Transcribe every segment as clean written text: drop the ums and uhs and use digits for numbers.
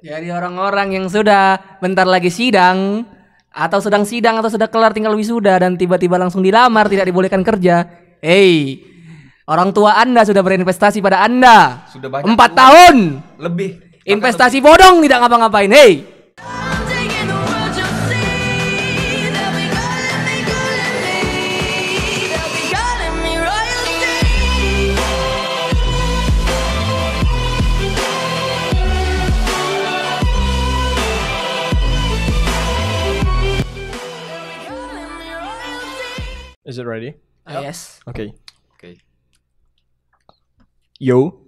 Jadi orang-orang yang sudah bentar lagi sidang atau sedang sidang atau sudah kelar tinggal wisuda dan tiba-tiba langsung dilamar tidak dibolehkan kerja. Hey, orang tua Anda sudah berinvestasi pada Anda. Sudah banyak 4 tahun. lebih. Investasi bodong tidak ngapa-ngapain. Hey. Is it ready? Yes. Okay. Oke. Yo,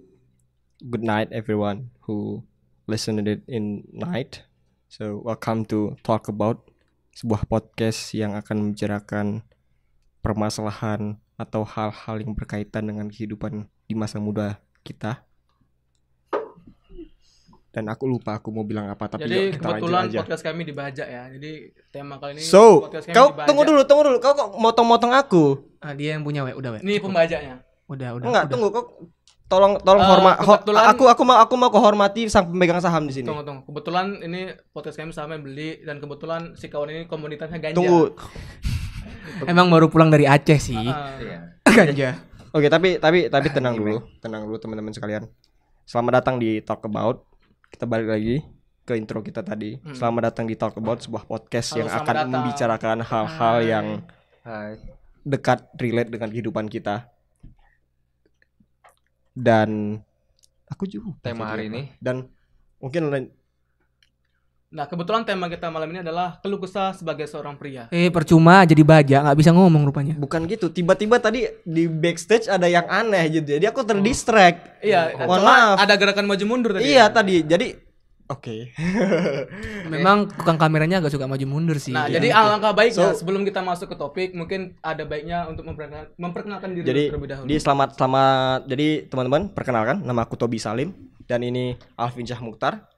good night everyone who listened it in night. So welcome to Talk About, sebuah podcast yang akan membicarakan permasalahan atau hal-hal yang berkaitan dengan kehidupan di masa muda kita. Dan aku lupa aku mau bilang apa, tapi Jadi yuk kita kebetulan lanjut aja. podcast kami dibajak ya. Jadi tema kali ini So, podcast kami kau dibajak. tunggu dulu. Kau kok motong-motong aku? Dia yang punya udah Ini pembajaknya. Udah. Enggak, tunggu kau. Tolong kebetulan- aku mau kehormati sang pemegang saham di sini. Tunggu. Kebetulan ini podcast kami sama yang beli dan kebetulan si kawan ini komunitasnya ganja. Tunggu. Emang baru pulang dari Aceh sih. Iya. Ganja. Oke, tapi tenang dulu teman-teman sekalian. Selamat datang di Talk About. Kita balik lagi ke intro kita tadi. Selamat datang di Talk About, sebuah podcast Halo, yang selamat akan datang. membicarakan hal-hal yang Hai. dekat relate dengan kehidupan kita. Dan aku juga Tema hari ini dan mungkin Nah, kebetulan tema kita malam ini adalah keluh kesah sebagai seorang pria. Percuma jadi baja nggak bisa ngomong rupanya. bukan gitu. Tiba-tiba tadi di backstage ada yang aneh gitu. Jadi aku terdistract. Iya, Mohon cuma maaf. ada gerakan maju mundur tadi. Iya tadi. Jadi oke. Memang tukang kameranya agak suka maju mundur sih. Nah, jadi alangkah baiknya So- sebelum kita masuk ke topik, mungkin ada baiknya untuk memperkenalkan diri Jadi terlebih dahulu. selamat jadi teman-teman, perkenalkan, nama aku Tobi Salim dan ini Alvin Syah Mukhtar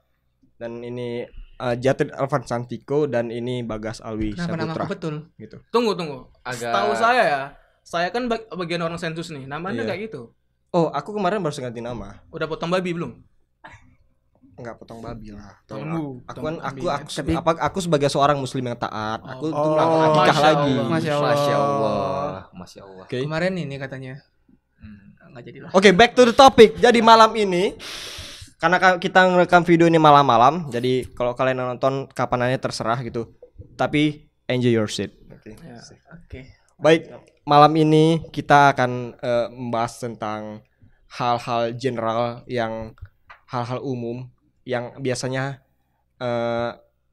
dan ini Jatid Alvan Santiko dan ini Bagas Alwi Kenapa nama Saputra aku betul? gitu. Tunggu. Agak- Setahu saya ya, saya kan bagian orang sensus nih. Namanya Iya. kayak gitu. Oh, aku kemarin baru ganti nama. Udah potong babi belum? Enggak potong babi lah. Tunggu, Aku kan potong babi. aku sebagai seorang muslim yang taat. Aku tuh Oh, melakukan akikah Masya lagi. Allah. Masya Allah. Masya Allah. Oke. Kemarin ini katanya Hmm. nggak jadi lah. Oke, back to the topic. Jadi malam ini karena kita ngerekam video ini malam-malam, jadi kalau kalian nonton kapan aja terserah gitu. Tapi enjoy your seat. Oke. Ya, oke. Baik, malam ini kita akan membahas tentang hal-hal general hal-hal umum yang biasanya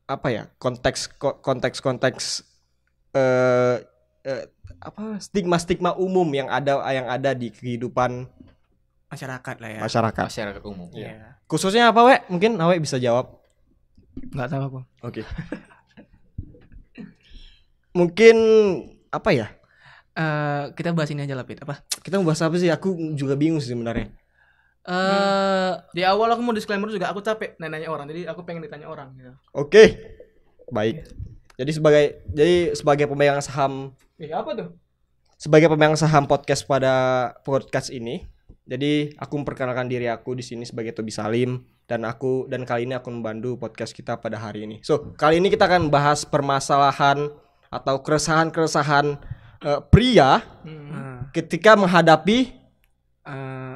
apa ya, konteks stigma umum yang ada di kehidupan Masyarakat lah ya. masyarakat. Masyarakat umum. Iya. Khususnya apa, Wek? Mungkin Awe bisa jawab. Nggak tahu aku. Oke. Mungkin apa ya? Kita bahas ini aja lah, Pit. Apa? Kita mau bahas apa sih? Aku juga bingung sih sebenarnya. Di awal aku mau disclaimer juga, aku capek nanya orang, jadi aku pengen ditanya orang gitu. Oke. Baik. Jadi sebagai pemegang saham Apa tuh? podcast ini, jadi aku memperkenalkan diri aku di sini sebagai Tobi Salim dan kali ini aku membantu podcast kita pada hari ini. So, kali ini kita akan bahas permasalahan atau keresahan pria ketika menghadapi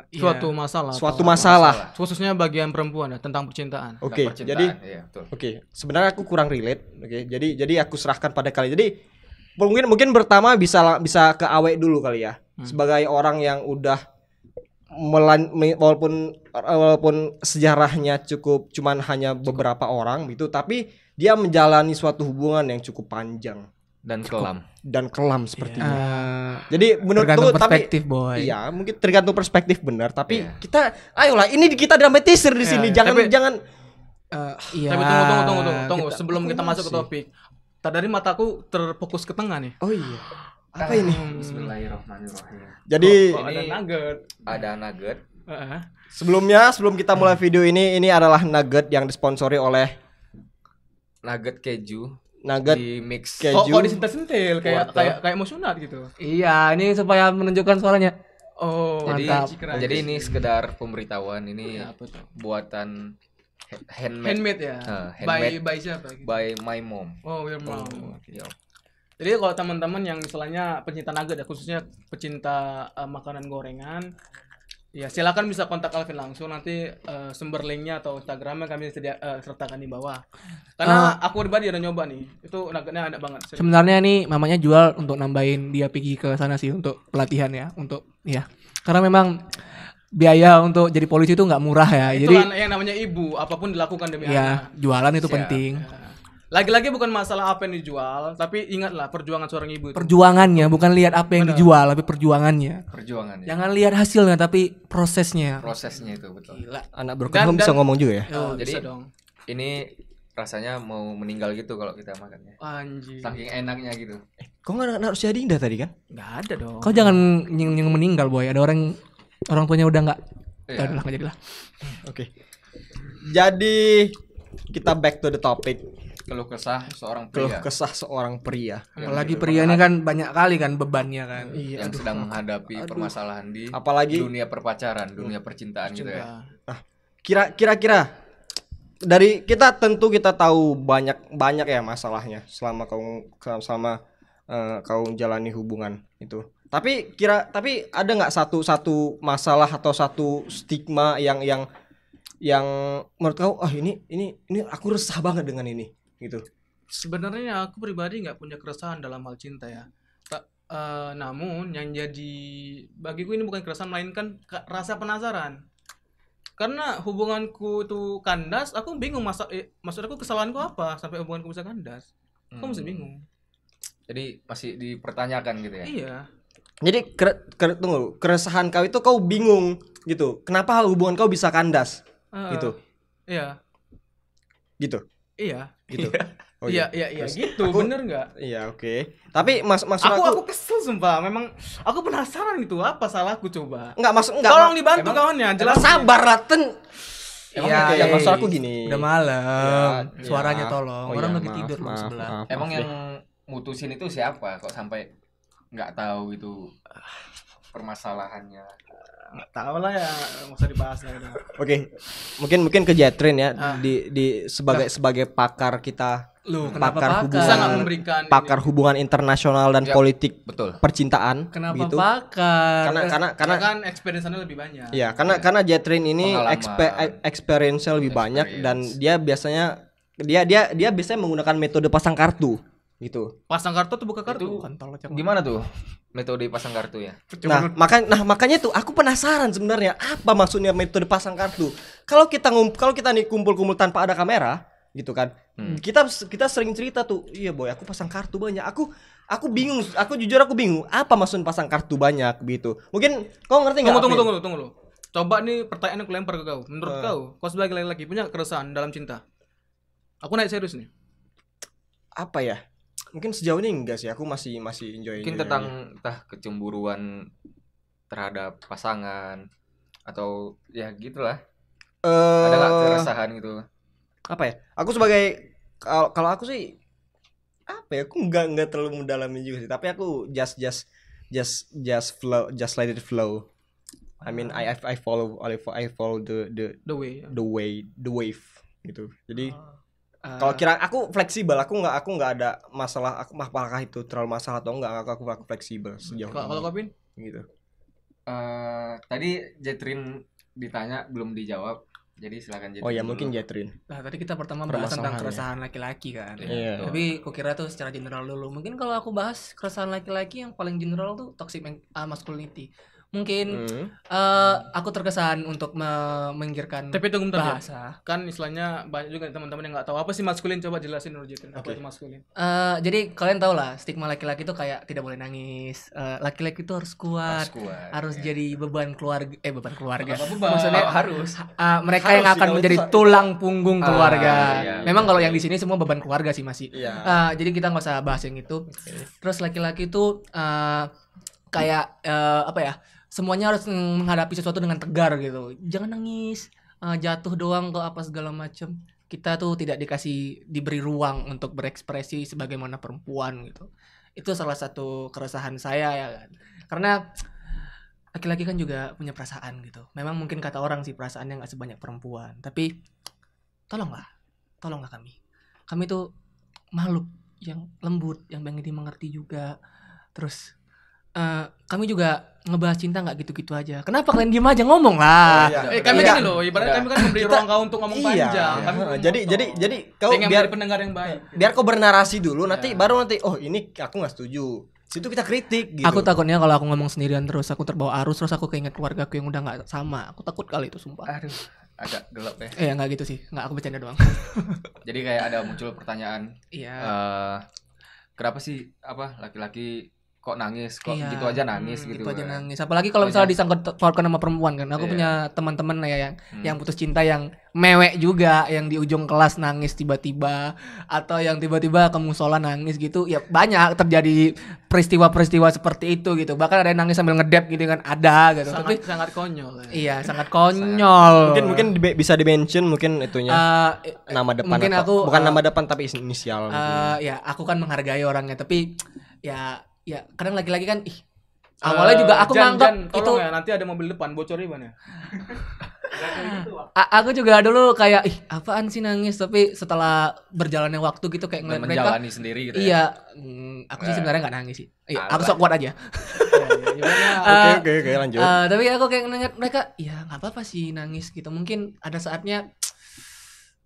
Suatu masalah. suatu masalah. Khususnya bagian perempuan ya, tentang percintaan. Oke, Percintaan, jadi iya, betul. oke, sebenarnya aku kurang relate. Oke, jadi aku serahkan pada kalian. Jadi mungkin pertama bisa ke Awe dulu kali ya. Sebagai orang yang udah walaupun sejarahnya cuman hanya beberapa orang gitu, tapi dia menjalani suatu hubungan yang cukup panjang Dan kelam. dan kelam sepertinya. Jadi menurut tergantung tuh, perspektif, boy. Iya, mungkin tergantung perspektif benar, tapi Iya. ayolah ini kita dramatisir di sini. Iya, Jangan Iya. Tapi tunggu. Sebelum kita masuk ke topik, tadi mataku terfokus ke tengah nih. Oh iya. Apa ini? Bismillahirrahmanirrahim. Jadi Kok ada nugget. Ada nugget. sebelum kita mulai video ini adalah nugget yang disponsori oleh Nugget keju Nugget di mix. keju. Kok disentil-sentil kayak Wortel. kayak mau sunat gitu. Iya, ini supaya menunjukkan suaranya. Oh, Jadi mantap. keren. jadi ini sekedar pemberitahuan ini Ya, apa tuh? buatan Handmade. Handmade ya. Handmade. By siapa gitu? By my mom. Oh, your mom. Yo. Jadi kalau teman-teman yang misalnya pecinta nugget ya, khususnya pecinta makanan gorengan, ya silakan bisa kontak Alvin langsung, nanti sumber linknya atau Instagramnya kami sertakan di bawah. Karena aku pribadi ada nyoba nih, itu nuggetnya enak banget. Sebenarnya nih mamanya jual untuk nambahin dia pergi ke sana sih untuk pelatihan ya, untuk ya. Karena memang biaya untuk jadi polisi itu nggak murah ya. Itu Jadi kan yang namanya ibu, apapun dilakukan demi ya anak. jualan itu Siap. penting. Lagi-lagi bukan masalah apa yang dijual, tapi ingatlah perjuangan seorang ibu itu. Perjuangannya bukan lihat apa yang dijual, tapi perjuangannya. Perjuangan ya. Jangan lihat hasilnya tapi prosesnya. Prosesnya itu betul. Gila. Anak berkembang bisa ngomong juga ya. Oh, Jadi bisa dong. ini rasanya mau meninggal gitu kalau kita makannya. Anjir. Saking enaknya gitu. Kok nggak harus jadi Indah tadi kan? Enggak ada dong. Kau jangan nying meninggal boy. Ada orang tuanya udah nggak. Iya. Udah nggak jadilah. Oke. Jadi kita back to the topic. Keluh kesah seorang Keluh pria kesah seorang pria. Apalagi pria ini kan banyak kali kan bebannya kan. yang sedang menghadapi permasalahan di Apalagi dunia perpacaran, dunia percintaan gitu ya. kira-kira dari kita tentu kita tahu banyak ya masalahnya selama kau jalani hubungan itu. Tapi ada nggak satu masalah atau satu stigma yang menurut kau ini aku resah banget dengan ini gitu. Sebenarnya aku pribadi nggak punya keresahan dalam hal cinta ya. Namun yang jadi bagiku ini bukan keresahan melainkan rasa penasaran. Karena hubunganku itu kandas, aku bingung maksud aku kesalahanku apa sampai hubunganku bisa kandas. Aku masih bingung. Jadi masih dipertanyakan gitu ya. Iya. Jadi tunggu, keresahan kau itu kau bingung gitu. Kenapa hubungan kau bisa kandas? Gitu. Iya. Gitu. Iya. Gitu. Oh, iya gitu, bener nggak? Iya, oke. Tapi maksud Aku kesel sumpah, memang aku penasaran gitu, apa salahku coba? enggak Tolong dibantu kawannya, jelas. sabar Raten. Iya, Oke, maksud aku gini. Udah malam. Ya, Suaranya ya. tolong. Oh, Orang ya, lagi tidur loh sebelah. Emang yang mutusin itu siapa? Kok sampai nggak tahu itu permasalahannya? Nggak tahu lah ya, nggak usah dibahas lah. Oke. Mungkin ke Jatrin ya di sebagai pakar kita. Lu kenapa Pakar pakar? hubungan. Bisa nggak memberikan Pakar hubungan internasional dan Ya, politik betul. percintaan Kenapa gitu. pakar? Karena kan experience-nya lebih banyak. ya karena Jatrin ini Pengalaman. experience-nya lebih banyak dan dia biasanya dia biasanya menggunakan metode pasang kartu gitu. Pasang kartu atau buka kartu? Kontol cek. Gimana tuh metode pasang kartu ya? Nah, makanya tuh aku penasaran sebenarnya apa maksudnya metode pasang kartu. Kalau kita nih kumpul-kumpul tanpa ada kamera gitu kan. Kita sering cerita tuh, iya boy, aku pasang kartu banyak. Aku bingung, jujur aku bingung apa maksud pasang kartu banyak gitu. Mungkin kau ngerti enggak? Tunggu lu. Coba nih pertanyaan aku lempar ke kau. Menurut kau sebagai laki-laki punya keresahan dalam cinta? Aku naik serius nih. Apa ya? Mungkin sejauh ini enggak sih, aku masih enjoy. Mungkin tentang entah kecemburuan terhadap pasangan atau ya gitulah. Ada nggak keresahan gitu? Apa ya? Aku sebagai kalau aku sih apa ya? Aku enggak terlalu mendalami juga sih, tapi aku just flow, just let it flow. I mean I follow the wave gitu. Jadi kalau kira aku fleksibel, aku nggak ada masalah. Apakah itu terlalu masalah atau enggak? Aku fleksibel sejauh Kalau kau Pin? gitu. Tadi Jatrin ditanya belum dijawab. Jadi silakan Jatrin. Oh ya, dulu. mungkin Jatrin. Nah, tadi kita pertama bahas tentang Permasalahannya. keresahan laki-laki kan. Iya. Tapi kukira tuh secara general dulu. Mungkin kalau aku bahas keresahan laki-laki yang paling general tuh toxic masculinity. Mungkin aku terkesan untuk meminggirkan Tapi tunggu bentar ya. bahasa. Kan istilahnya banyak juga teman-teman yang nggak tahu apa sih maskulin, coba jelasin dulu Jitin. Apa itu maskulin? Jadi kalian tau lah stigma laki-laki tuh kayak tidak boleh nangis. Laki-laki tuh harus kuat, harus jadi beban keluarga. Beban keluarga. Maksudnya harus. Mereka yang akan menjadi tulang punggung keluarga. iya, Memang kalau yang di sini semua beban keluarga sih masih. Iya. Jadi kita nggak usah bahas yang itu. Terus laki-laki tuh kayak apa ya? Semuanya harus menghadapi sesuatu dengan tegar gitu. Jangan nangis, jatuh doang ke apa segala macam. Kita tuh tidak diberi ruang untuk berekspresi sebagaimana perempuan gitu. Itu salah satu keresahan saya ya kan. Karena laki-laki kan juga punya perasaan gitu. Memang mungkin kata orang sih perasaannya nggak sebanyak perempuan. Tapi tolonglah kami tuh makhluk yang lembut, yang pengen dimengerti juga. Terus kami juga ngebahas cinta nggak gitu-gitu aja. Kenapa kalian diem aja, ngomong lah. Kami Iya. gini loh, ibaratnya kami kan memberi ruang kau untuk ngomong panjang. Kami Jadi kau pengen biar menjadi pendengar yang baik. biar kau bernarasi dulu, nanti baru oh ini aku nggak setuju. Situ kita kritik gitu. Aku takutnya kalau aku ngomong sendirian terus aku terbawa arus, terus aku keinget keluargaku yang udah nggak sama. Aku takut kali itu, sumpah. Aduh, agak gelap ya. Nggak gitu sih, nggak, aku bercanda doang. Jadi kayak ada muncul pertanyaan, Iya. kenapa sih laki-laki kok nangis, kok Iya. gitu aja nangis gitu. Gitu aja kan. nangis. Apalagi kalau misalnya disangkut pautkan sama perempuan kan. Aku Iya. punya teman-teman ya yang putus cinta, yang mewek juga, yang di ujung kelas nangis tiba-tiba, atau yang tiba-tiba ke musola nangis gitu. Ya banyak terjadi peristiwa-peristiwa seperti itu gitu. Bahkan ada yang nangis sambil ngedep gitu kan, ada gitu. Tapi Sangat konyol. iya, sangat konyol. mungkin bisa di-mention mungkin itunya nama depan mungkin atau aku bukan nama depan tapi inisial. ya aku kan menghargai orangnya, tapi ya kadang lagi-lagi kan awalnya juga aku nganggap itu tolong ya, nanti ada mobil depan bocorin ban ya. aku juga dulu kayak apaan sih nangis, tapi setelah berjalannya waktu gitu kayak ngeliat mereka menjalani sendiri gitu ya. iya, aku sih sebenarnya nggak nangis sih. Aku sok kuat aja. Oke, lanjut. Tapi aku kayak ngeliat mereka, ya nggak apa-apa sih nangis gitu. Mungkin ada saatnya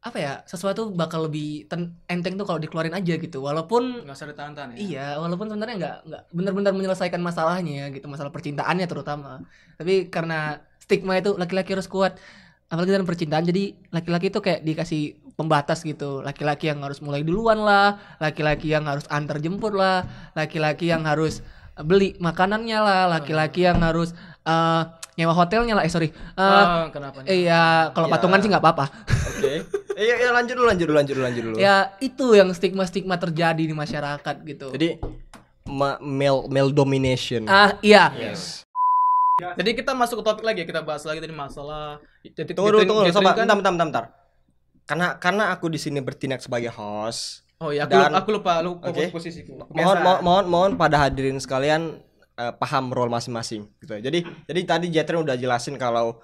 apa ya, sesuatu bakal lebih enteng tuh kalau dikeluarin aja gitu, walaupun Nggak usah ditahan-tahan ya. iya, walaupun sebenarnya nggak benar-benar menyelesaikan masalahnya gitu, masalah percintaannya terutama. Tapi karena stigma itu laki-laki harus kuat, apalagi dalam percintaan, jadi laki-laki itu kayak dikasih pembatas gitu. Laki-laki yang harus mulai duluan lah, laki-laki yang harus antar jemput lah, laki-laki yang harus beli makanannya lah, laki-laki yang harus nyewa hotelnya lah. Kenapa nih? Iya, kalau Ya. patungan sih nggak apa-apa. Oke. Iya, lanjut dulu. Ya itu yang stigma-stigma terjadi di masyarakat gitu. Jadi male domination. Iya. Yes. Jadi kita masuk ke topik lagi ya, kita bahas lagi tadi masalah. Jadi Tunggu, sabar. kan. Bentar. Karena aku di sini bertindak sebagai host. Oh iya, Dan- aku lupa Oke. posisiku. Mohon pada hadirin sekalian paham role masing-masing gitu. Jadi tadi Jetren udah jelasin kalau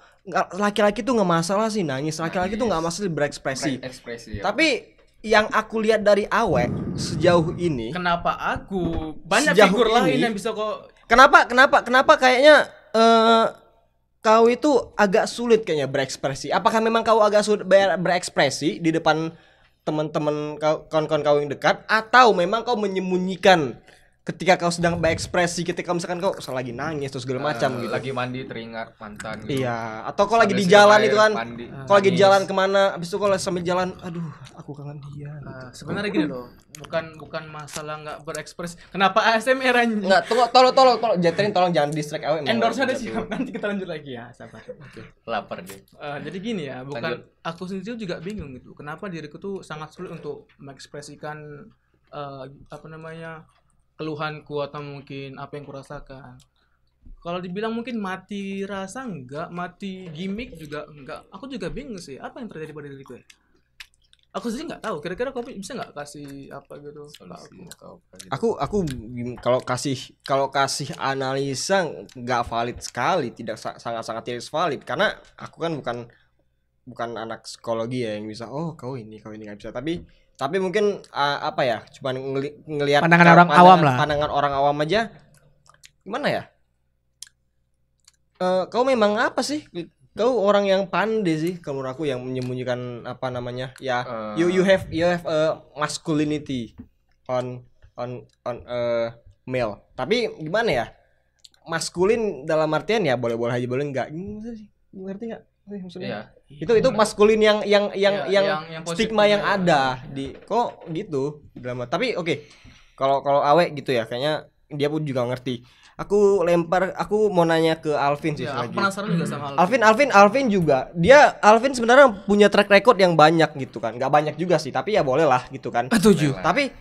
laki-laki tuh nggak masalah sih nangis, laki-laki tuh nggak masalah berekspresi. Ekspresi ya. Tapi yang aku lihat dari Awe sejauh ini, Kenapa aku banyak Sejauh figur lain ini- yang bisa kok kenapa kayaknya kau itu agak sulit kayaknya berekspresi. Apakah memang kau agak sulit berekspresi di depan teman-teman kawan-kawan kau yang dekat, atau memang kau menyembunyikan ketika kau sedang berekspresi, ketika misalkan kau lagi nangis terus segala macam gitu. Lagi mandi teringat mantan gitu. Iya, atau kau lagi Sambil di siram jalan air, itu kan. mandi, Kau lagi di nangis. jalan kemana, abis itu kau lagi sambil jalan, aduh, aku kangen dia. sebenarnya gini loh, bukan masalah nggak berekspresi. Kenapa ASMR anjing? Enggak, tolong Jetrin, tolong jangan distract Awe. Endorse ada sih, nanti kita lanjut lagi ya, sabar. Lapar dia. Jadi gini ya, bukan Lanjut. aku sendiri juga bingung gitu. Kenapa diriku tuh sangat sulit untuk mengekspresikan keluhanku atau mungkin apa yang kurasakan. Kalau dibilang mungkin mati rasa enggak, mati gimmick juga enggak. Aku juga bingung sih, apa yang terjadi pada diriku ya? Aku sendiri nggak tahu. Kira-kira kau bisa nggak kasih apa gitu ke aku? Aku kalau kasih analisa nggak valid sekali, tidak sangat tidak valid, karena aku kan bukan anak psikologi ya yang bisa kau ini nggak bisa, tapi mungkin apa ya, cuma ngelihat Pandangan orang awam lah. pandangan orang awam aja, gimana ya, kau memang apa sih, kau orang yang pandai sih kalau menurut aku, yang menyembunyikan apa namanya ya, you have masculinity on male, tapi gimana ya, maskulin dalam artian ya boleh aja boleh enggak, gimana sih, ngerti nggak maksudnya? Iya. Itu maskulin yang yang stigma positif yang ya. ada di kok gitu dalam, tapi oke. Kalau Awe gitu ya, kayaknya dia pun juga ngerti. Aku mau nanya ke Alvin sih Ya, aku lagi. penasaran juga sama hal Alvin juga. Alvin sebenarnya punya track record yang banyak gitu kan. Enggak banyak juga sih, tapi ya boleh lah gitu kan. Setuju. Tapi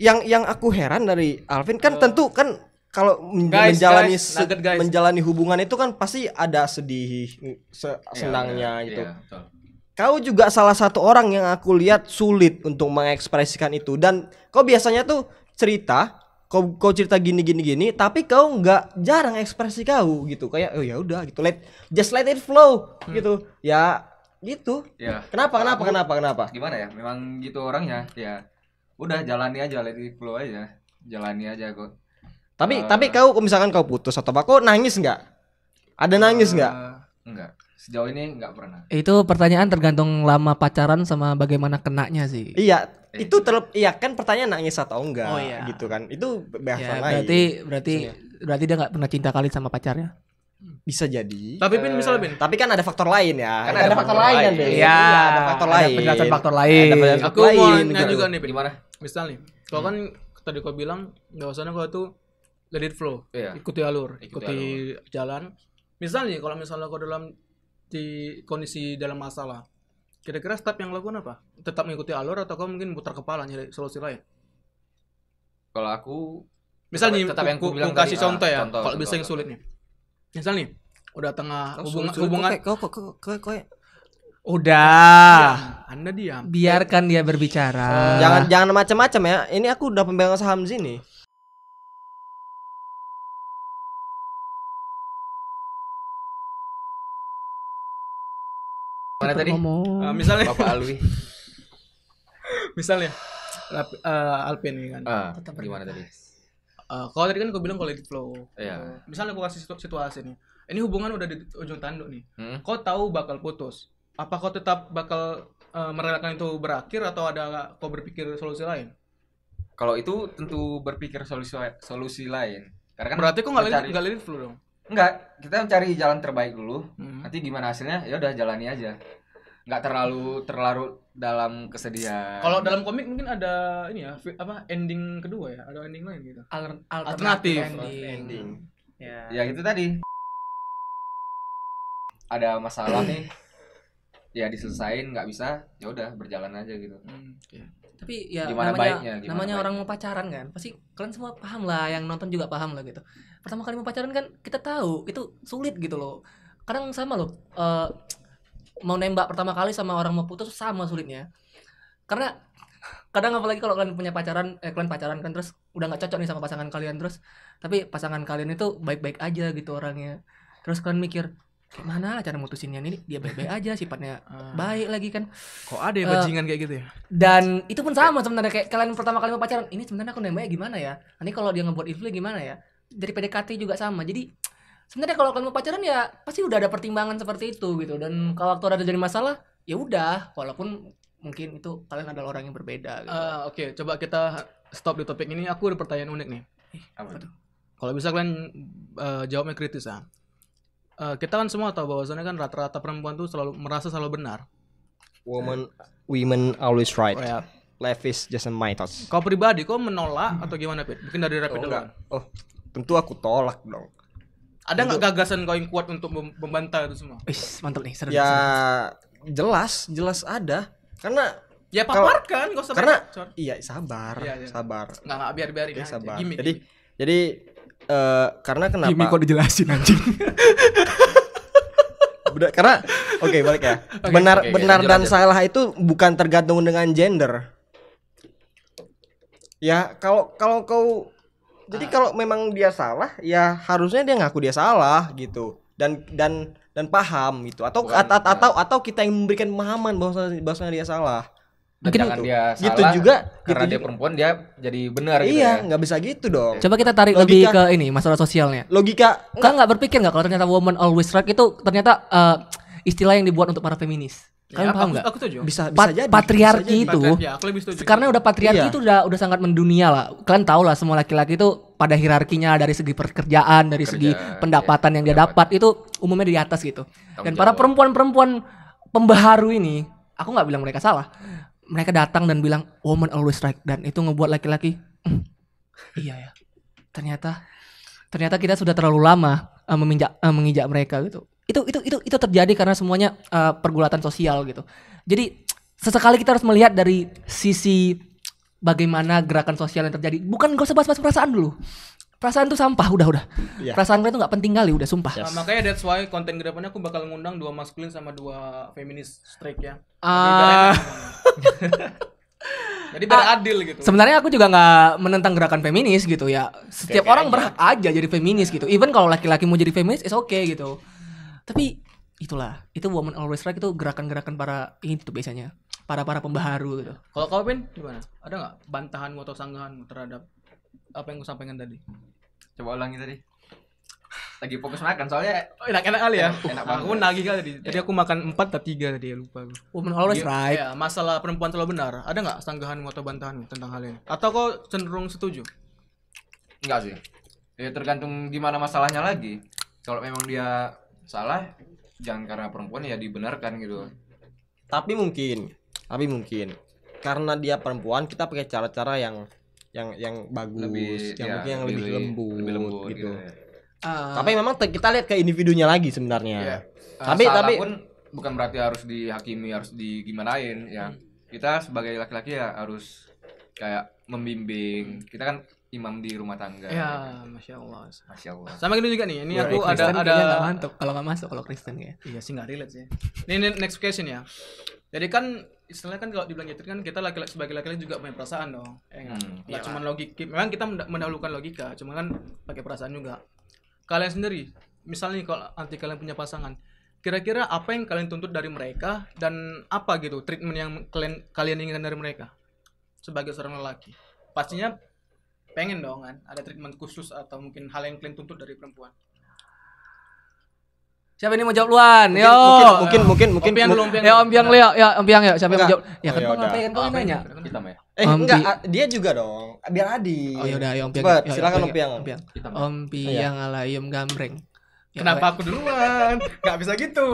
yang aku heran dari Alvin kan, tentu kan kalau Guys, nugget guys. menjalani hubungan itu kan pasti ada sedih, senangnya gitu. Iya, betul. Kau juga salah satu orang yang aku lihat sulit untuk mengekspresikan itu, dan kau biasanya tuh cerita, kau cerita gini, tapi kau nggak jarang ekspresi kau gitu, kayak ya udah gitu, just let it flow gitu ya. gitu. Ya. Kenapa? Gimana ya? Memang gitu orangnya. Ya. Udah jalani aja, let it flow aja. Jalani aja kok. Tapi kau misalkan kau putus atau apa, kau nangis nggak? Ada nangis nggak? Enggak. Sejauh ini enggak pernah. Itu pertanyaan tergantung lama pacaran sama bagaimana kenanya sih. Iya, itu iya kan pertanyaan nangis atau enggak Oh, iya. gitu kan. Itu bahasan Ya, lain. berarti dia nggak pernah cinta kali sama pacarnya. Bisa jadi. Tapi Pin misalnya Pin, Tapi kan ada faktor lain ya. Kan ada faktor lain kan, kan, Be. Be. Iya, ada faktor ada lain. penjelasan faktor lain. Ada penjelasan aku faktor mau lain, nanya gitu. juga nih Pin. Gimana? Misal nih, kau kan tadi kau bilang bahwasannya kau tuh let it flow, Iya. ikuti alur, Ikuti ikuti jalan. Misalnya kalau misalnya kau di kondisi dalam masalah, kira-kira step yang lakukan apa? Tetap mengikuti alur atau kau mungkin putar kepala nyari solusi lain? Kalau aku Misalnya tetap yang ku bilang kasih tadi, contoh ya, contoh, kalau bisa yang contoh. sulit nih. Misal nih, udah tengah hubungan Kau Udah. Anda diam. Biarkan dia berbicara. jangan macam-macam ya. Ini aku udah pemegang saham sini. Mana tadi? Misalnya Bapak Alwi. misalnya Alpin nih kan. Gimana tadi? Kalau tadi kan gue bilang kalau let it flow. Iya. Misalnya gue kasih situasi nih. Ini hubungan udah di ujung tanduk nih. Kau tahu bakal putus. Apa kau tetap bakal merelakan itu berakhir atau ada kau berpikir solusi lain? Kalau itu tentu berpikir solusi lain. Karena kan Berarti kok nggak mencari- let it flow dong? Enggak, kita mencari jalan terbaik dulu. Hmm. Nanti gimana hasilnya? Ya udah jalani aja. Nggak terlalu dalam kesedihan. Kalau dalam komik mungkin ada ini ya, ending kedua ya, ada ending lain gitu. Alternatif. ending. Ya itu tadi. Ada masalah nih. Ya diselesain, nggak bisa, ya udah berjalan aja gitu. Tapi ya Gimana baiknya, gimana namanya baiknya. orang mau pacaran kan, pasti kalian semua paham lah, yang nonton juga paham lah gitu. Pertama kali mau pacaran kan kita tahu itu sulit gitu loh. Kadang sama loh, mau nembak pertama kali sama orang mau putus sama sulitnya. Karena kadang apalagi kalau kalian punya kalian pacaran kan terus udah nggak cocok nih sama pasangan kalian, terus tapi pasangan kalian itu baik-baik aja gitu orangnya. Terus kalian mikir gimana cara mutusinnya, ini dia baik-baik aja, sifatnya baik lagi kan. Kok ada ya bajingan kayak gitu ya? Dan itu pun sama sebenarnya, kayak kalian pertama kali mau pacaran, ini sebenarnya aku nembaknya gimana ya, nanti kalau dia ngebuat ilfil gimana ya. Dari PDKT juga sama. Jadi sebenarnya kalau kalian mau pacaran ya pasti udah ada pertimbangan seperti itu gitu. Dan kalau waktu ada terjadi masalah ya udah, walaupun mungkin itu kalian adalah orang yang berbeda gitu. Oke, coba kita stop di topik ini. Aku ada pertanyaan unik nih. Apa tuh? Kalau bisa kalian jawabnya kritis ya. Kita kan semua tahu bahwasannya kan rata-rata perempuan tuh merasa selalu benar. Women always right. Oh, ya. Life is just a mythos. Kau pribadi, kau menolak atau gimana, Pit? Mungkin dari Rapid dulu. Oh, tentu aku tolak dong. Ada nggak gagasan kau yang kuat untuk membantah itu semua? Mantap nih, seru. Ya jelas ada. Karena Ya paparkan, kau sabar. karena iya sabar, Iya. sabar. Nggak biarin Ya, aja. sabar. Gimik. Jadi karena kenapa? Kimi kok dijelasin anjing. Karena oke, balik ya. Oke, Benar lanjut, dan lanjut. salah itu bukan tergantung dengan gender. Ya kalau kau jadi kalau memang dia salah, ya harusnya dia ngaku dia salah gitu. Dan paham gitu. Atau Bukan, atau kita yang memberikan pemahaman bahwasanya dia salah. Dan Mungkin jangan itu. dia Gitu salah juga, karena gitu dia juga. perempuan dia jadi benar gitu Iya, ya. nggak bisa gitu dong. Coba kita tarik Logika. lebih ke ini, masalah sosialnya. Logika Kalian nggak berpikir nggak kalau ternyata woman always right itu ternyata istilah yang dibuat untuk para feminis? Kalian paham nggak? Aku setuju. bisa jadi. Patriarki bisa jadi. itu Ya, aku lebih setuju. karena udah patriarki Iya. itu udah sangat mendunia lah. Kalian tahu lah semua laki-laki itu pada hierarkinya dari segi pekerjaan, dari segi pendapatan yang dia dapat itu umumnya di atas gitu. Dan para perempuan-perempuan pembaharu ini, aku nggak bilang mereka salah. Mereka datang dan bilang woman always right, dan itu ngebuat laki-laki iya ya. Ternyata kita sudah terlalu lama menginjak mereka gitu. Itu terjadi karena semuanya pergulatan sosial gitu. Jadi sesekali kita harus melihat dari sisi bagaimana gerakan sosial yang terjadi. Bukan gak usah bahas perasaan dulu. Perasaan itu sampah, udah. Iya. Perasaan mereka itu nggak penting kali, udah sumpah. Yes. Makanya that's why konten kedepannya aku bakal ngundang 2 maskulin sama 2 feminis strike ya. Ah. Jadi biar adil gitu. Sebenarnya aku juga nggak menentang gerakan feminis gitu ya. Setiap Oke orang aja. berhak aja jadi feminis gitu. Even kalau laki-laki mau jadi feminis, it's okay gitu. Tapi itulah. Itu woman always right itu gerakan-gerakan para ini tuh biasanya. Para pembaharu gitu. Kalau kau Pin gimana? Ada nggak bantahanmu atau sanggahanmu terhadap apa yang kau sampaikan tadi? Coba ulangi tadi. Lagi fokus makan soalnya Enak-enak kali ya. Enak banget. Aku nagih kali tadi. Tadi aku makan 4 atau 3 tadi ya lupa aku. Woman always Iya, right. iya, masalah perempuan selalu benar. Ada nggak sanggahanmu atau bantahanmu tentang hal ini? Atau kau cenderung setuju? enggak sih. Ya tergantung gimana masalahnya lagi. Kalau memang dia salah, jangan karena perempuan ya dibenarkan gitu. Tapi mungkin karena dia perempuan kita pakai cara-cara yang bagus, yang lebih lembut gitu. Tapi memang kita lihat ke individunya lagi sebenarnya. Iya. Tapi pun bukan berarti harus dihakimi, harus digimanain ya. Kita sebagai laki-laki ya harus kayak membimbing. Kita kan imam di rumah tangga. Ya, masya Allah. Masya Allah. Sama gini juga nih. Ini Wah, aku Kristen ada kayaknya nggak mantap kalau nggak masuk kalau Kristen ya. Iya sih nggak relate sih. Ini next question ya. Jadi kan istilahnya kan kalau dibilang gitu kan kita laki-laki sebagai laki-laki juga punya perasaan dong. Nggak cuma logika. Memang kita mendahulukan logika, cuma kan pakai perasaan juga. Kalian sendiri, misalnya nih kalau nanti kalian punya pasangan, kira-kira apa yang kalian tuntut dari mereka dan apa gitu treatment yang kalian inginkan dari mereka sebagai seorang lelaki? Pastinya pengen dong kan ada treatment khusus atau mungkin hal yang kalian tuntut dari perempuan. Siapa ini mau jawab duluan? Yo. mungkin Ompian dulu, Ompian. Ya Om Biang Leo, ya Om Biang ya. Siapa yang mau Enggak. jawab? Ya kan Oh, kau yaudah. ngapain kau yang nanya? Hitam ya. enggak, dia juga dong. Biar adil. Oh yaudah, ya Om Biang. Cepet, Ya, silakan ya, Om Piang. Om Biang. Hitam. Om Biang alayum gambreng. Ya, Kenapa aku duluan? Gak bisa gitu.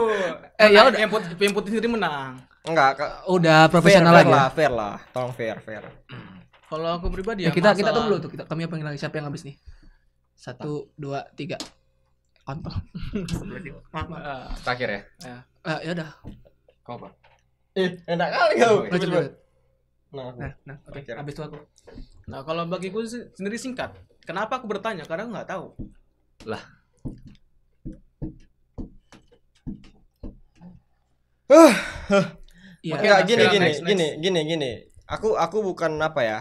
Ya udah. Yang putih sendiri menang. Enggak, Udah profesional fair lagi. Ya? fair lah. Tolong fair. Kalau aku pribadi Ya, ya kita masalah- tunggu dulu tuh. Kami apa yang lagi? Siapa yang habis nih? 1, 2, 3. Kontol. Maaf. Terakhir ya. Ya udah. Kau apa? Enak kali kau. Lanjut, lanjut. Nah, Nah, oke. Terakhir. Habis itu aku. Nah, kalau bagiku sendiri singkat. Kenapa aku bertanya? Karena aku nggak tahu. Iya. enggak next. gini. Aku bukan apa ya.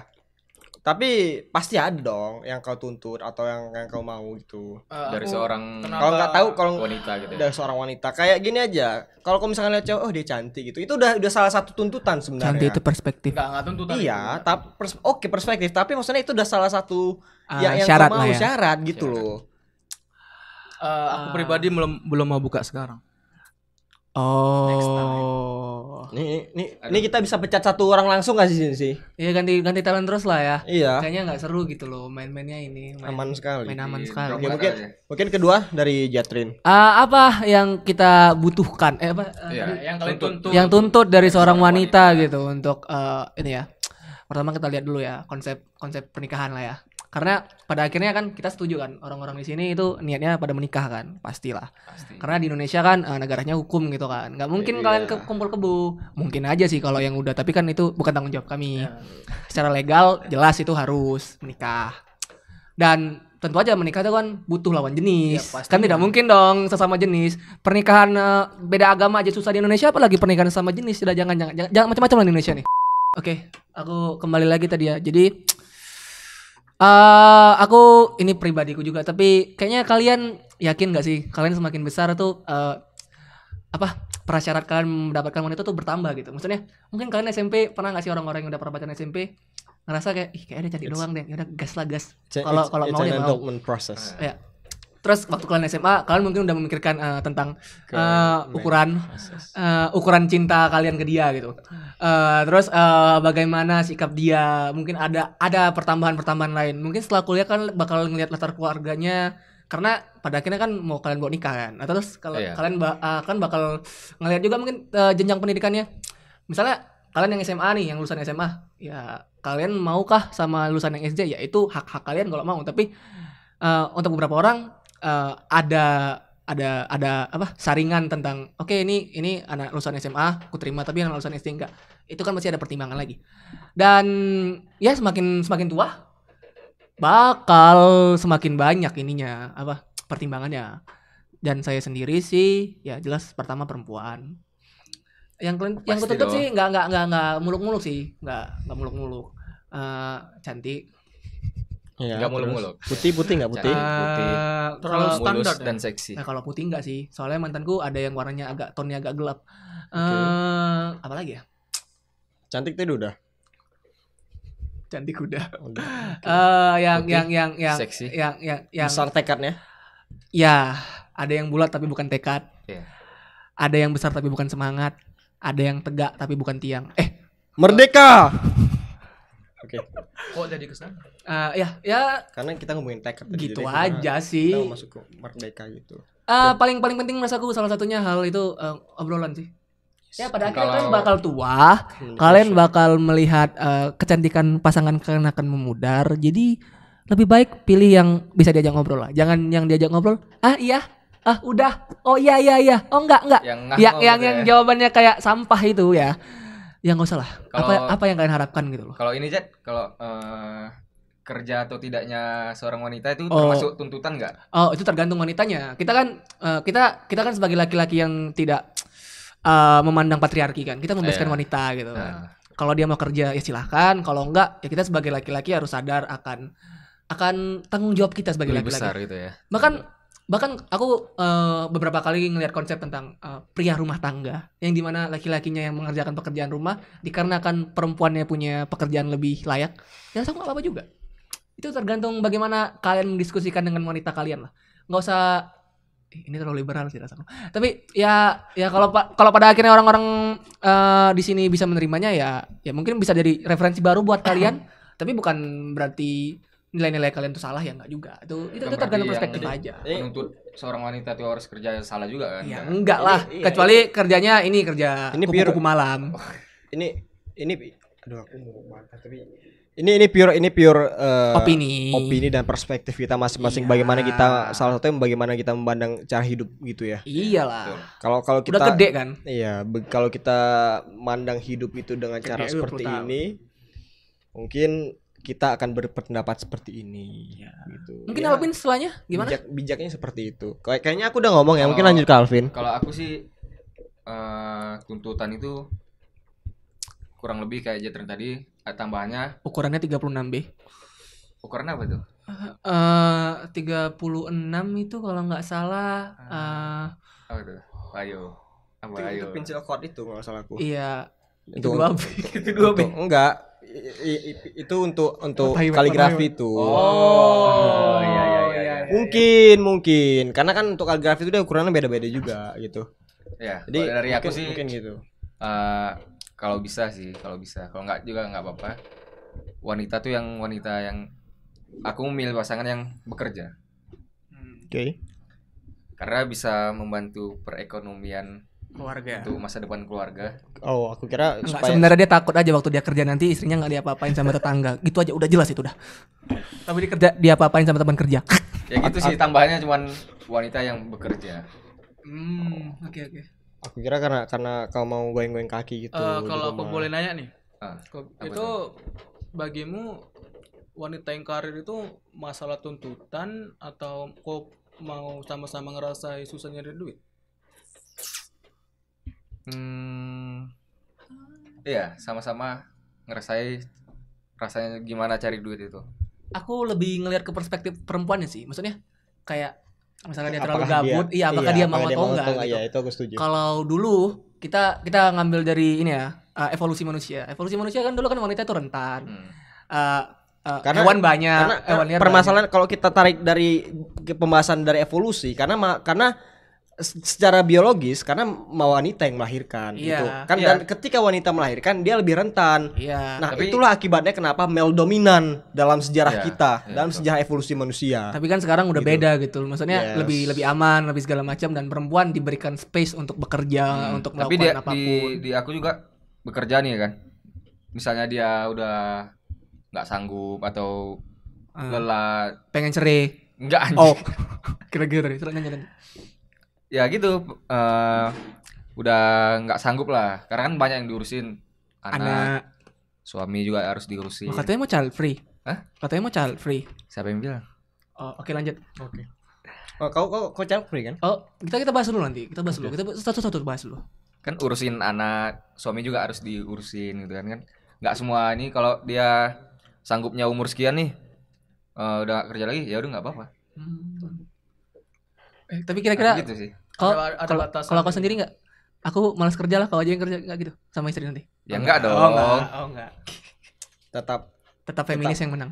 Tapi pasti ada dong yang kau tuntut atau yang kau mau gitu. Dari Aku seorang kenapa- Kalau nggak tahu kalau wanita gitu ya. dari seorang wanita kayak gini aja. Kalau kau misalkan lihat cewek, oh dia cantik gitu. Itu udah salah satu tuntutan sebenarnya. Cantik itu perspektif. nggak tuntutan Iya, itu. tapi oke perspektif, tapi maksudnya itu udah salah satu yang Syarat kau mau lah ya. syarat gitu loh. Aku pribadi belum mau buka sekarang. Oh. Ini kita bisa pecat satu orang langsung nggak sih sini sih? Iya ganti talent terus lah ya. Iya, Kayaknya nggak seru gitu loh main-mainnya ini. aman sekali. Main aman Di sekali. Oke, drop mungkin aja. mungkin kedua dari Jatrin. Apa yang kita butuhkan? Iya. Yang kalian tuntut. Yang tuntut dari seorang wanita gitu untuk ini ya. Pertama kita lihat dulu ya konsep pernikahan lah ya. Karena pada akhirnya kan kita setuju kan orang-orang di sini itu niatnya pada menikah kan, pastilah. Pasti. Karena di Indonesia kan negaranya hukum gitu kan. Nggak mungkin Iya. kalian kumpul kebo. Mungkin aja sih kalau yang udah, tapi kan itu bukan tanggung jawab kami. Ya. Secara legal jelas itu harus menikah. Dan tentu aja menikah itu kan butuh lawan jenis. Ya, pastinya. Kan tidak mungkin dong sesama jenis. Pernikahan beda agama aja susah di Indonesia, apalagi pernikahan sama jenis. Sudah jangan macam-macam lah di Indonesia nih. Oke, aku kembali lagi tadi ya. Jadi aku ini pribadiku juga, tapi kayaknya kalian yakin gak sih kalian semakin besar tuh prasyarat kalian mendapatkan wanita tuh bertambah gitu. Maksudnya mungkin kalian SMP pernah gak sih orang-orang yang udah pernah pacaran SMP ngerasa kayak kayak dia cantik doang deh, yaudah gas lah gas. Kalau mau dia mau. development process. Ya. Terus waktu kalian SMA kalian mungkin udah memikirkan tentang ukuran cinta kalian ke dia gitu. Terus bagaimana sikap dia, mungkin ada pertambahan lain. Mungkin setelah kuliah kan bakal ngelihat latar keluarganya, karena pada akhirnya kan mau kalian buat nikah kan. Atau terus kalau Iya. kalian kan bakal ngelihat juga mungkin jenjang pendidikannya. Misalnya kalian yang SMA nih, yang lulusan SMA, ya kalian maukah sama lulusan yang SD? Ya itu hak kalian kalau mau. Tapi untuk beberapa orang ada saringan tentang oke, ini anak lulusan SMA aku terima, tapi anak lulusan SD enggak. Itu kan masih ada pertimbangan lagi. Dan ya semakin tua bakal semakin banyak ininya pertimbangannya. Dan saya sendiri sih ya jelas pertama perempuan. Yang Pasti ketutup dong. sih enggak muluk-muluk sih, enggak muluk-muluk. Cantik. Iya, Nggak terus. muluk-muluk. Putih nggak putih? Putih. Terlalu kalau standar Mulus ya? dan seksi. nah kalau putih enggak sih. Soalnya mantanku ada yang warnanya tonnya agak gelap. Apa lagi ya? Cantik tadi udah. Cantik udah. Udah. Yang Putih, yang seksi. yang Besar tekadnya. ya, ada yang bulat tapi bukan tekad. Iya. Ada yang besar tapi bukan semangat. Ada yang tegak tapi bukan tiang. Merdeka. Oke. Kok jadi kesana? Ya Karena kita ngomongin tekad tadi, gitu jadi aja kita sih. mau masuk ke merdeka gitu. Paling penting menurut aku salah satunya hal itu obrolan sih. Ya pada akhirnya Kalau- kalian bakal tua, kalian bakal melihat kecantikan pasangan kalian akan memudar. Jadi lebih baik pilih yang bisa diajak ngobrol lah. Jangan yang diajak ngobrol. Iya. Udah. Oh iya. Oh enggak. Yang Yang ngomong gitu ya. jawabannya kayak sampah itu ya. Ya nggak usah lah. Kalau- Apa yang kalian harapkan gitu loh. Kalau ini Jet, kalau kerja atau tidaknya seorang wanita itu Oh. termasuk tuntutan nggak? Oh, itu tergantung wanitanya. Kita kan sebagai laki-laki yang tidak memandang patriarki kan. Kita membebaskan Iya. wanita gitu kan. Nah, Kalau dia mau kerja ya silahkan. Kalau enggak ya kita sebagai laki-laki harus sadar akan tanggung jawab kita sebagai lebih laki-laki. besar gitu ya. Bahkan aku beberapa kali ngelihat konsep tentang pria rumah tangga yang dimana laki-lakinya yang mengerjakan pekerjaan rumah dikarenakan perempuannya punya pekerjaan lebih layak. Ya sama apa juga. Itu tergantung bagaimana kalian mendiskusikan dengan wanita kalian lah. Nggak usah ini terlalu liberal sih rasanya. Tapi ya kalau pada akhirnya orang-orang di sini bisa menerimanya ya mungkin bisa jadi referensi baru buat kalian. Tapi bukan berarti nilai-nilai kalian itu salah ya enggak juga. Itu Bukan tergantung berarti perspektif yang aja. Menuntut seorang wanita itu harus kerja salah juga kan? Ya Nggak. enggak lah. Ini- iya, Kecuali kerjanya ini kerja Ini kupu-kupu malam. Ini aduh aku mau bantah tapi ini pure opini dan perspektif kita masing-masing Iya. bagaimana kita salah satunya bagaimana kita memandang cara hidup gitu ya. Iyalah. Kalau kita Udah gede kan? iya, kalau kita mandang hidup itu dengan cara Gede, seperti 20 tahun. ini mungkin kita akan berpendapat seperti ini gitu. Mungkin Ya, Alvin setelahnya gimana? bijaknya seperti itu. Kayaknya aku udah ngomong ya, mungkin Kalau- lanjut ke Alvin. Kalau aku sih tuntutan itu kurang lebih kayak Jetron tadi, tambahannya Ukurannya 36B. ukuran apa tuh? 36 itu kalau nggak salah Apa tuh? Ayo. Apa ayo? pensil chord itu kalau salah aku. iya Itu itu 2B. Itu 2B. Enggak. Itu untuk Highway, kaligrafi itu. Oh, iya. Mungkin karena kan untuk kaligrafi itu dia ukurannya beda-beda juga gitu. Ya, Jadi kalau dari aku mungkin- sih mungkin gitu. kalau bisa sih, kalau nggak juga nggak apa-apa. Wanita yang aku memilih pasangan yang bekerja Oke. karena bisa membantu perekonomian Keluarga. untuk masa depan keluarga. Oh, aku kira Enggak, supaya sebenarnya dia takut aja waktu dia kerja nanti istrinya nggak diapa-apain sama tetangga. Gitu aja udah jelas itu udah. Tapi dia kerja diapa-apain sama teman kerja. Ya gitu sih, tambahannya cuman wanita yang bekerja. Oke. aku kira karena kau mau goyang-goyang kaki gitu. di Kalau aku rumah. boleh nanya nih, Ah, apa itu bagimu wanita yang karir itu masalah tuntutan atau kok mau sama-sama ngerasain susah nyari duit? Iya, sama-sama ngerasain rasanya gimana cari duit itu. Aku lebih ngelihat ke perspektif perempuannya sih. Maksudnya kayak misalnya dia terlalu Apakah gabut, apakah dia mau atau enggak gitu. Iya, itu aku setuju. Kalau dulu kita ngambil dari ini ya, evolusi manusia. Evolusi manusia kan dulu kan wanita itu rentan. Karena- Hewan banyak, Karena hewan liar permasalahan kalau kita tarik dari pembahasan dari evolusi karena secara biologis karena mau wanita yang melahirkan Iya, gitu kan, iya. dan ketika wanita melahirkan dia lebih rentan. banyak. Iya. Nah, Tapi- itulah akibatnya kenapa male dominan dalam sejarah Iya, kita, iya, dalam betul. sejarah evolusi manusia. Tapi kan sekarang udah Gitu. beda gitu. Maksudnya Yes. lebih aman, lebih segala macam dan perempuan diberikan space untuk bekerja, untuk Tapi melakukan apapun. di aku juga bekerja nih kan. Misalnya dia udah nggak sanggup atau lelah, Pengen cerai. enggak anjing. Oh. Kira-kira tadi. Lanjut. Ya gitu, udah nggak sanggup lah. Karena kan banyak yang diurusin. Anak, suami juga harus diurusin. Oh, katanya mau child free. Hah? Katanya mau child free. Siapa yang bilang? Oh, oke lanjut. Oke. Oh, kau child free kan? Oh, kita bahas dulu nanti. Kita bahas dulu. Kita satu-satu bahas dulu. Kan urusin anak, suami juga harus diurusin gitu kan. Nggak semua ini kalau dia sanggupnya umur sekian nih, udah kerja lagi ya udah nggak apa-apa. Tapi kira-kira Gitu sih. Ada kalau batasan kalau aku gitu. sendiri nggak, aku malas kerja lah, kau aja yang kerja nggak gitu sama istri nanti. Ya enggak dong. Enggak. Tetap Feminis yang menang.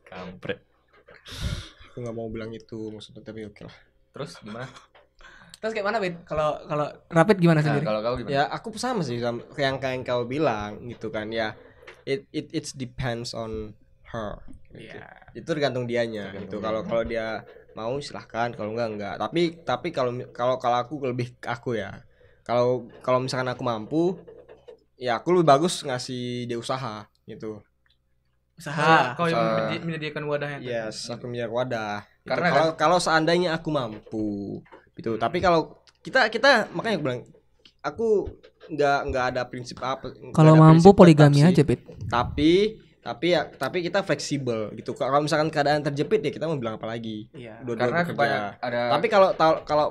Kampret. aku nggak mau bilang itu maksudnya, tapi oke lah. Terus gimana? Terus kayak mana, Bet? Kalau Rapid gimana Nah, sendiri? kalau kau gimana? Ya aku sama sih sama kayak yang kau bilang gitu kan ya. It depends on her. Gitu. Itu tergantung dianya gitu. Kalau dia mau silahkan, kalau enggak. Tapi kalau aku lebih ke aku ya. Kalau misalkan aku mampu, ya aku lebih bagus ngasih dia usaha gitu. Usaha. Kau yang menyediakan wadahnya. Yes, aku punya wadah. Karena Gitu. Kalau seandainya aku mampu gitu. Tapi kalau kita makanya aku bilang aku nggak ada prinsip apa. Kalau mampu poligami aja, Bet. Tapi kita fleksibel gitu. Kalau misalkan keadaan terjepit ya kita mau bilang apa lagi? Iya. Dua-dua Karena bekerja. ada Tapi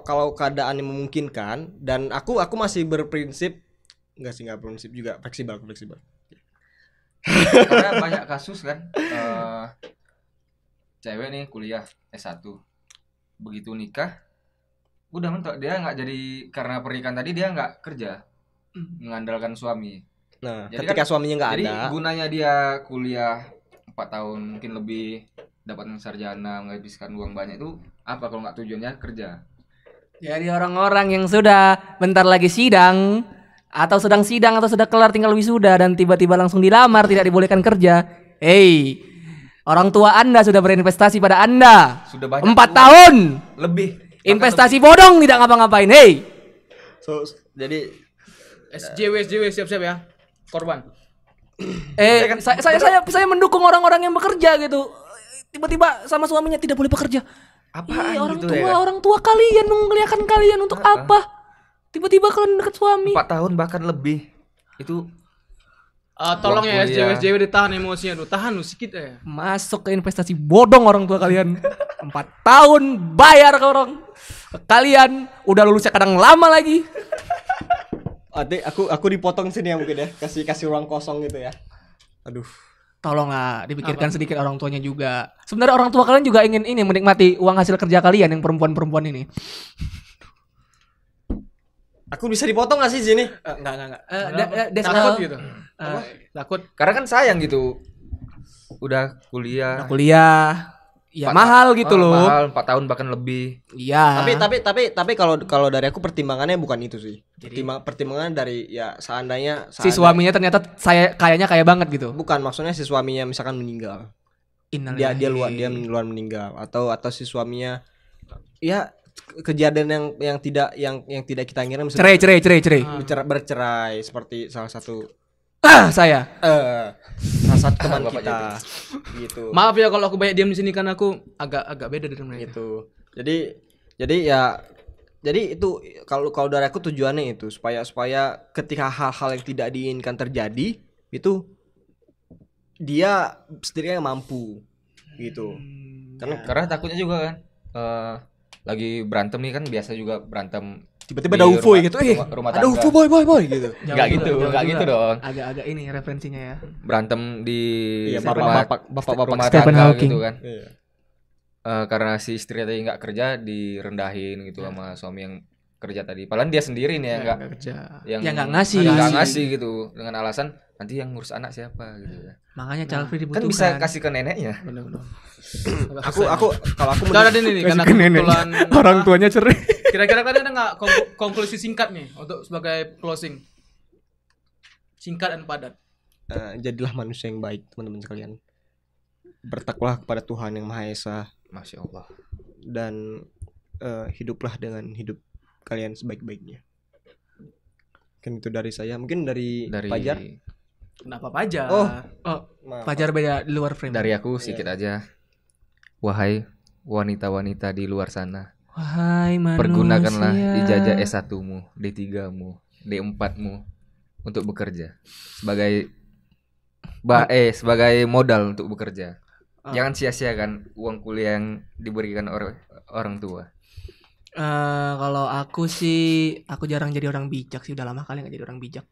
kalau keadaan yang memungkinkan dan aku masih berprinsip nggak prinsip juga fleksibel. karena banyak kasus kan cewek nih kuliah S1 begitu nikah udah mentok, dia nggak jadi, karena pernikahan tadi dia nggak kerja mengandalkan suami. Nah, Jadi ketika kan- suaminya nggak Jadi ada, gunanya dia kuliah 4 tahun mungkin lebih, dapat sarjana, menghabiskan uang banyak itu apa kalau nggak tujuannya kerja? Jadi orang-orang yang sudah bentar lagi sidang atau sedang sidang atau sudah kelar tinggal wisuda dan tiba-tiba langsung dilamar tidak dibolehkan kerja. Hey, orang tua Anda sudah berinvestasi pada Anda. Sudah banyak 4 uang. tahun. Lebih. Investasi bodong tidak ngapa-ngapain. Hey. jadi SJW siap-siap ya. Korban. Saya mendukung orang-orang yang bekerja gitu. Tiba-tiba sama suaminya tidak boleh bekerja. Apaan Ih, gitu ya? orang tua kalian menguliakan kalian untuk apa? Tiba-tiba kalian dekat suami. 4 tahun bahkan lebih. Itu Tolong ya kuliah. SJW ditahan emosinya, tahan lu sedikit ya. Masuk ke investasi bodong orang tua kalian. 4 tahun bayar ke orang. Kalian udah lulusnya kadang lama lagi. Adik, aku dipotong sini ya mungkin ya, kasih ruang kosong gitu ya. Aduh. Tolonglah dipikirkan sedikit orang tuanya juga. Sebenarnya orang tua kalian juga ingin ini menikmati uang hasil kerja kalian yang perempuan-perempuan ini. Aku bisa dipotong gak sih sini? Enggak. Takut gitu. Takut. karena kan sayang gitu. Udah kuliah. Kuliah. Ya mahal gitu loh. Mahal 4 tahun bahkan lebih. Iya. Tapi kalau dari aku pertimbangannya bukan itu sih. Pertimbangan dari ya seandainya Si suaminya ternyata kayaknya kaya banget gitu. bukan, maksudnya si suaminya misalkan meninggal. Dia luar meninggal atau si suaminya ya kejadian yang tidak kita inginkan, misalnya Cerai. bercerai seperti salah satu Saya. salah satu teman Bapak kita gitu. Maaf ya kalau aku banyak diam di sini kan aku agak beda dari mereka. Gitu. Jadi itu kalau dari aku tujuannya itu supaya ketika hal-hal yang tidak diinginkan terjadi itu dia sendiri yang mampu gitu. Karena takutnya juga kan lagi berantem nih kan, biasa juga berantem Tiba-tiba di ada UFO rumah- gitu, rumah ada tangga. UFO boy gitu. Nggak gitu dong. Agak-agak ini referensinya ya. Berantem di Iya, rumah bapak-bapak Stephen tangga Hawking. gitu kan. Iya. Karena si istri tadi nggak kerja, direndahin gitu sama suami yang kerja tadi. Padahal dia sendiri nih yang nggak kerja. yang Ya nggak ngasih. nggak ngasih gitu, dengan alasan nanti yang ngurus anak siapa gitu. Makanya child free Kan dibutuhkan. bisa kasih ke neneknya. Benar-benar. Kalau aku Udah ada nih karena kebetulan Orang tuanya cerai. Kira-kira kalian ada nggak konklusi singkat nih untuk sebagai closing? Singkat dan padat. jadilah manusia yang baik, teman-teman sekalian. Bertakwalah kepada Tuhan yang Maha Esa Masya Allah. dan hiduplah dengan hidup kalian sebaik-baiknya. Kan itu dari saya. Mungkin dari Fajar. Kenapa Pajar? Oh. Oh, Fajar beda di luar frame. Dari aku sedikit aja. Wahai wanita-wanita di luar sana, Wahai manusia. pergunakanlah ijazah S1-mu, D3-mu, D4-mu untuk bekerja sebagai sebagai modal untuk bekerja. Jangan sia-siakan uang kuliah yang diberikan orang tua. Kalau aku sih, aku jarang jadi orang bijak sih, udah lama kali nggak jadi orang bijak.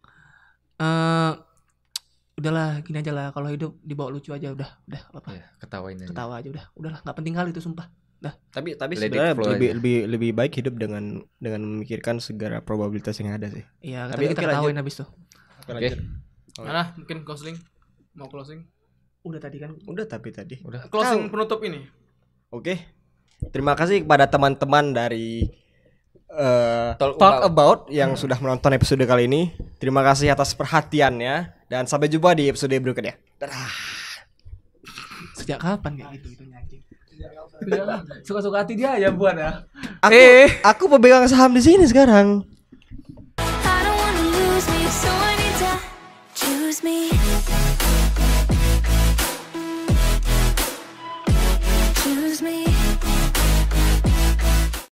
udahlah gini aja lah, kalau hidup dibawa lucu aja udah apa. Ya, ketawain aja. Ketawa aja udahlah nggak penting kali itu sumpah. Tapi Let it sebenarnya flow lebih baik hidup dengan memikirkan segala probabilitas yang ada sih. Iya, Tapi tapi kita oke, ketawain habis tuh. Oke. Nah, mungkin closing. Mau closing? Udah tadi kan. Udah tapi tadi. Closing penutup ini. Oke. Terima kasih kepada teman-teman dari Talk Talk About yang sudah menonton episode kali ini. Terima kasih atas perhatiannya dan sampai jumpa di episode berikutnya. Dadah. Sejak kapan kayak gitu itu anjing? Suka-suka hati dia ya buat ya. Aku pemegang saham di sini sekarang.